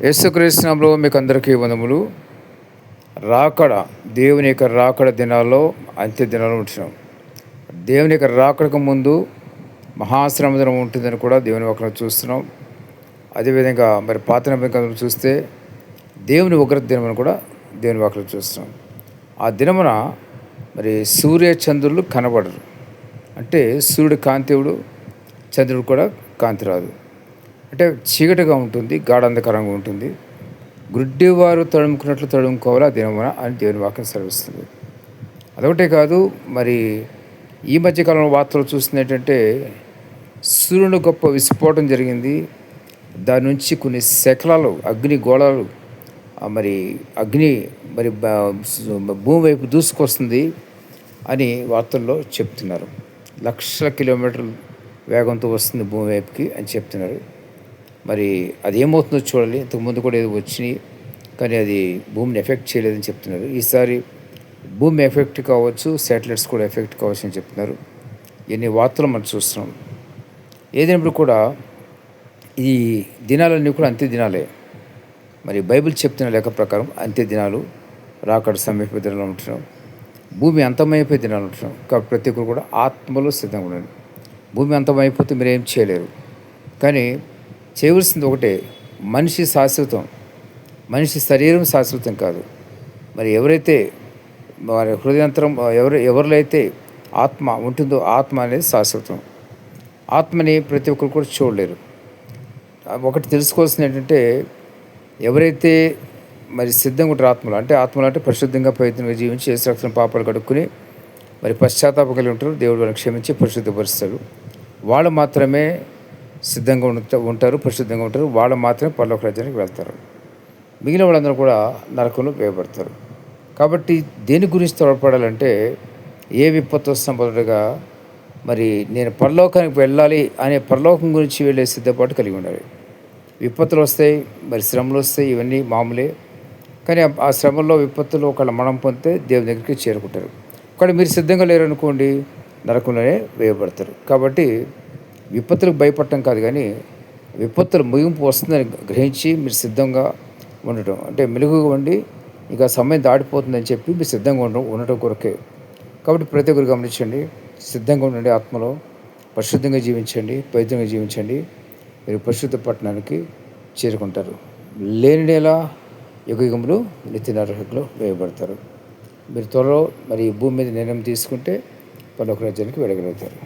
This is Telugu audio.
యేసుక్రీస్తు నామములో మీకు అందరికీ వందములు. రాకడ, దేవుని యొక్క రాకడ దినాల్లో అంత్య దినాల్లో ఉంటున్నాం. దేవుని యొక్క రాకడకు ముందు మహాశ్రమ దినం ఉంటుందని కూడా దేవుని వాక్యంలో చూస్తున్నాం. అదేవిధంగా మరి పాత నిబంధన చూస్తే దేవుని ఉగ్రత దినమని కూడా దేవుని వాక్యంలో చూస్తున్నాం. ఆ దినమున మరి సూర్య చంద్రులు కనబడరు. అంటే సూర్యుడు కాంతివుడు, చంద్రుడు కూడా కాంతి రాదు. అంటే చీకటిగా ఉంటుంది, గాఢంధకరంగా ఉంటుంది. గుడ్డివారు తడుముకున్నట్లు తడుముకోవాలి ఆ దినమున అని దేవుని వాక్యం సెలవిస్తుంది. అదొకటే కాదు, మరి ఈ మధ్యకాలంలో వార్తలు చూస్తుంది ఏంటంటే సూర్యుని గొప్ప విస్ఫోటం జరిగింది. దాని నుంచి కొన్ని శకలాలు అగ్ని గోళాలు మరి అగ్ని మరి భూమి వైపు దూసుకొస్తుంది అని వార్తల్లో చెప్తున్నారు. లక్షల కిలోమీటర్ల వేగంతో వస్తుంది భూమి వైపుకి అని చెప్తున్నారు. మరి అది ఏమవుతుందో చూడాలి. ఇంతకుముందు కూడా ఏదో వచ్చినాయి, కానీ అది భూమిని ఎఫెక్ట్ చేయలేదని చెప్తున్నారు. ఈసారి భూమి ఎఫెక్ట్ కావచ్చు, శాటిలైట్స్ కూడా ఎఫెక్ట్ కావచ్చు అని చెప్తున్నారు. ఎన్ని వార్తలు మనం చూస్తున్నాం. ఏదైనప్పుడు కూడా ఈ దినాలన్నీ కూడా అంత్య దినాలే. మరి బైబిల్ చెప్తున్న లెక్క ప్రకారం అంత్య దినాలు, రాకడ సమీప దినాలు ఉంటున్నాం. భూమి అంతమైపోయే దినాలు ఉంటున్నాం. కాబట్టి ప్రతి ఒక్కరు కూడా ఆత్మలో సిద్ధంగా ఉండండి. భూమి అంతమైపోతే మీరు ఏం చేయలేరు. కానీ చేయవలసింది ఒకటే, మనిషి శాశ్వతం, మనిషి శరీరం శాశ్వతం కాదు. మరి ఎవరైతే వారి హృదయంతరం ఎవరిలో అయితే ఆత్మ ఉంటుందో ఆత్మ అనేది శాశ్వతం. ఆత్మని ప్రతి ఒక్కరు కూడా చూడలేరు. ఒకటి తెలుసుకోవాల్సింది ఏంటంటే, ఎవరైతే మరి సిద్ధంగా ఉంటారు ఆత్మలు అంటే పరిశుద్ధంగా పవిత్రంగా జీవించి యేసు రక్తం పాపాలు కడుక్కుని మరి పశ్చాత్తాపం కలిగి ఉంటారు. దేవుడు వాళ్ళని క్షమించి పరిశుద్ధపరుస్తాడు. వాళ్ళు మాత్రమే సిద్ధంగా ఉంటారు, పరిశుద్ధంగా ఉంటారు. వాళ్ళు మాత్రమే పరలోక రాజ్యానికి వెళ్తారు. మిగిలిన వాళ్ళందరూ కూడా నరకంలో వేయబడతారు. కాబట్టి దేని గురించి త్వరపడాలంటే, ఏ విపత్తు సంపదగా మరి నేను పరలోకానికి వెళ్ళాలి అనే పరలోకం గురించి వెళ్ళే సిద్ధపాటు కలిగి ఉండాలి. విపత్తులు వస్తాయి, మరి శ్రమలు వస్తాయి, ఇవన్నీ మామూలే. కానీ ఆ శ్రమల్లో విపత్తులు ఒకళ్ళ మనం పొందితే దేవుని దగ్గరికి చేరుకుంటారు. కానీ మీరు సిద్ధంగా లేరనుకోండి, నరకంలోనే వేయబడతారు. కాబట్టి విపత్తులకు భయపడటం కాదు, కానీ విపత్తులు ముగింపు వస్తుందని గ్రహించి మీరు సిద్ధంగా ఉండటం. అంటే మెలుగుగా ఉండి ఇక సమయం దాటిపోతుందని చెప్పి మీరు సిద్ధంగా ఉండటం కొరకే. కాబట్టి ప్రతి ఒక్కరు గమనించండి, సిద్ధంగా ఉండండి. ఆత్మలో పరిశుద్ధంగా జీవించండి, పవిత్రంగా జీవించండి. మీరు పరిశుద్ధ పట్టణానికి చేరుకుంటారు. లేని నెల యుగములు నిత్య నరకంలో వేయబడతారు. మీరు త్వరలో మరి భూమి మీద నిర్ణయం తీసుకుంటే పరలోక రాజ్యానికి వెళ్ళగలుగుతారు.